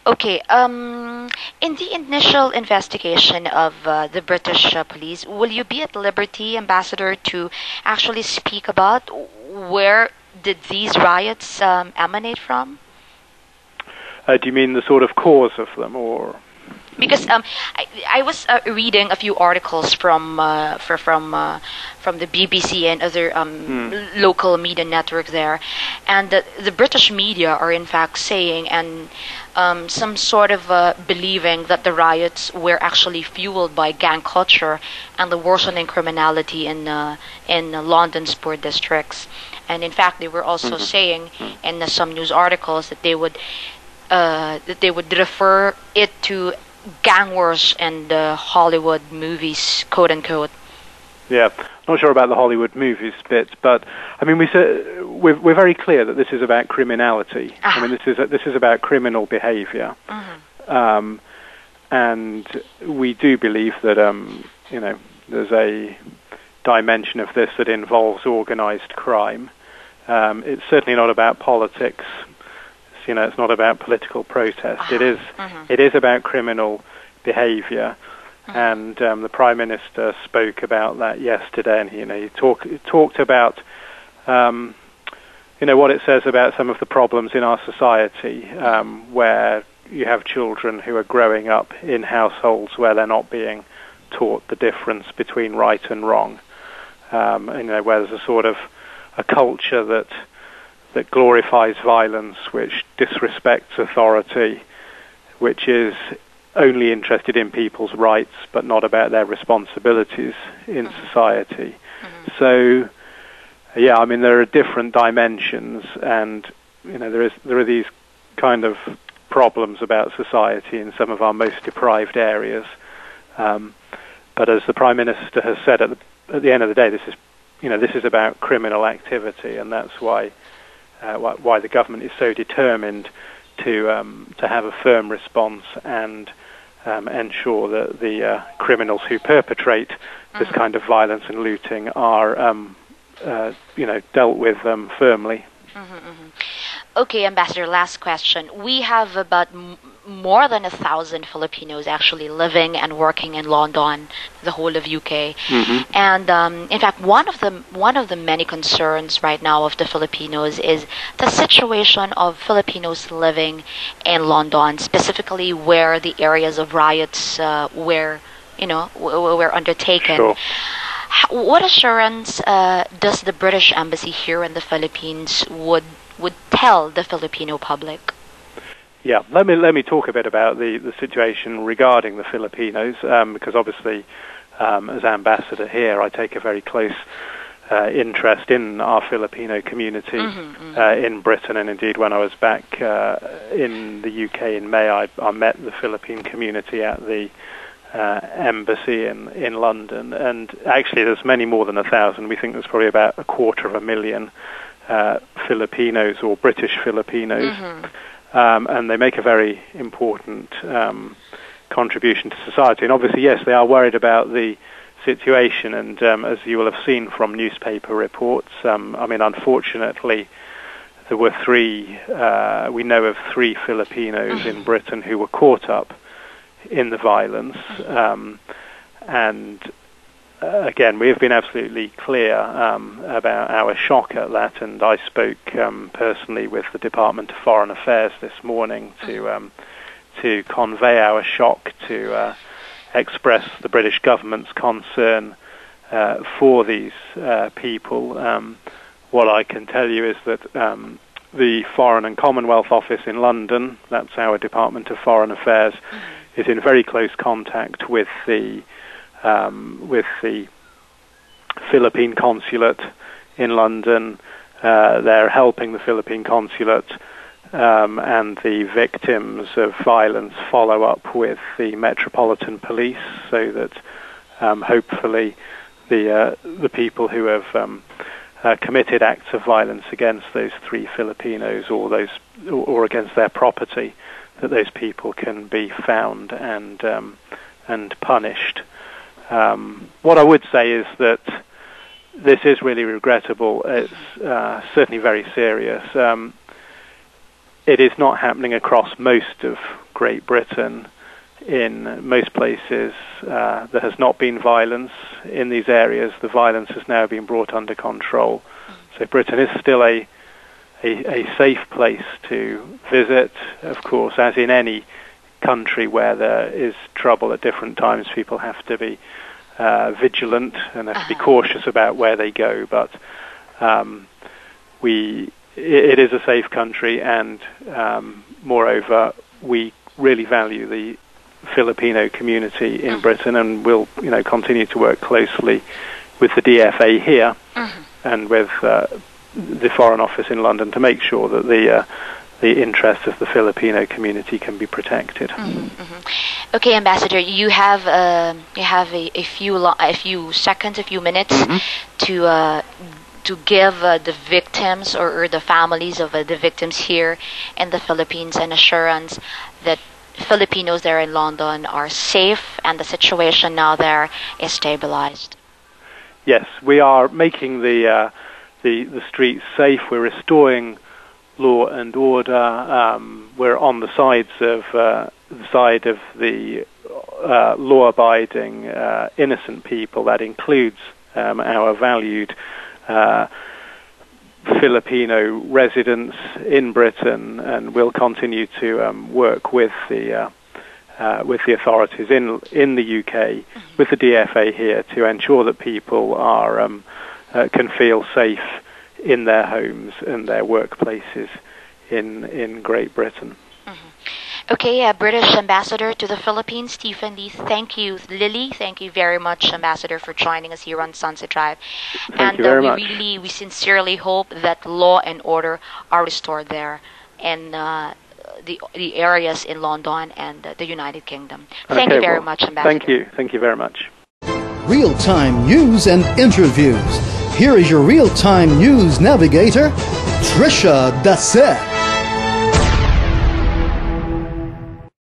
Okay. In the initial investigation of the British police, will you be at liberty, Ambassador, to actually speak about where did these riots emanate from? Do you mean the sort of cause of them, or? Because I was reading a few articles from the BBC and other local media network there, and the British media are in fact saying and some sort of believing that the riots were actually fueled by gang culture and the worsening criminality in London's poor districts, and in fact they were also saying in some news articles that they would refer it to gang wars and Hollywood movies, quote unquote. Yeah, not sure about the Hollywood movies bit, but I mean, we're very clear that this is about criminality. I mean, this is about criminal behaviour, and we do believe that there's a dimension of this that involves organised crime. It's certainly not about politics. It's not about political protest. It is about criminal behaviour, and the Prime Minister spoke about that yesterday, and he talked about what it says about some of the problems in our society, where you have children who are growing up in households where they're not being taught the difference between right and wrong, where there's a sort of a culture that glorifies violence, which disrespects authority, which is only interested in people's rights but not about their responsibilities in society. So, yeah, I mean, there are different dimensions, and there are these kind of problems about society in some of our most deprived areas. But as the Prime Minister has said, at the end of the day, this is about criminal activity, and that's why the government is so determined to have a firm response and ensure that the criminals who perpetrate this kind of violence and looting are dealt with firmly. Okay, Ambassador, last question. We have about more than 1,000 Filipinos actually living and working in London, the whole of UK. And in fact, one of the many concerns right now of the Filipinos is the situation of Filipinos living in London, specifically where the areas of riots were undertaken. Sure. What assurance does the British Embassy here in the Philippines would tell the Filipino public? Yeah, let me talk a bit about the situation regarding the Filipinos, because obviously, as ambassador here, I take a very close interest in our Filipino community in Britain, and indeed when I was back in the UK in May, I met the Philippine community at the embassy in London, and actually there's many more than 1,000. We think there's probably about 250,000 Filipinos or British Filipinos. And they make a very important contribution to society. And obviously, yes, they are worried about the situation. And as you will have seen from newspaper reports, unfortunately, there were we know of 3 Filipinos in Britain who were caught up in the violence. Again, we have been absolutely clear about our shock at that, and I spoke personally with the Department of Foreign Affairs this morning to convey our shock, to express the British government's concern for these people. What I can tell you is that the Foreign and Commonwealth Office in London, that's our Department of Foreign Affairs, is in very close contact with the Philippine consulate in London. They're helping the Philippine consulate and the victims of violence follow up with the Metropolitan Police, so that hopefully the people who have committed acts of violence against those 3 Filipinos or against their property, that those people can be found and punished. What I would say is that this is really regrettable. It's certainly very serious. It is not happening across most of Great Britain, in most places there has not been violence in these areas. The violence has now been brought under control. So Britain is still a safe place to visit. Of course, as in any country where there is trouble at different times, people have to be vigilant and have to be cautious about where they go. But it is a safe country, and moreover, we really value the Filipino community in Britain, and will continue to work closely with the DFA here and with the Foreign Office in London to make sure that the interests of the Filipino community can be protected. Okay, Ambassador, you have a few seconds, a few minutes to give the victims or the families of the victims here in the Philippines an assurance that Filipinos there in London are safe and the situation now there is stabilized. Yes, we are making the streets safe. We're restoring law and order. We're on the side of the law-abiding innocent people. That includes our valued Filipino residents in Britain, and we'll continue to work with the authorities in the UK, with the DFA here, to ensure that people can feel safe in their homes and their workplaces in Great Britain. Okay, British Ambassador to the Philippines, Stephen Lillie, thank you very much, Ambassador, for joining us here on Sunset Drive. Thank you very much. We sincerely hope that law and order are restored there in the areas in London and the United Kingdom. Thank you very much, Ambassador. Thank you very much. Real-time news and interviews. Here is your real-time news navigator, Triccia Dacer.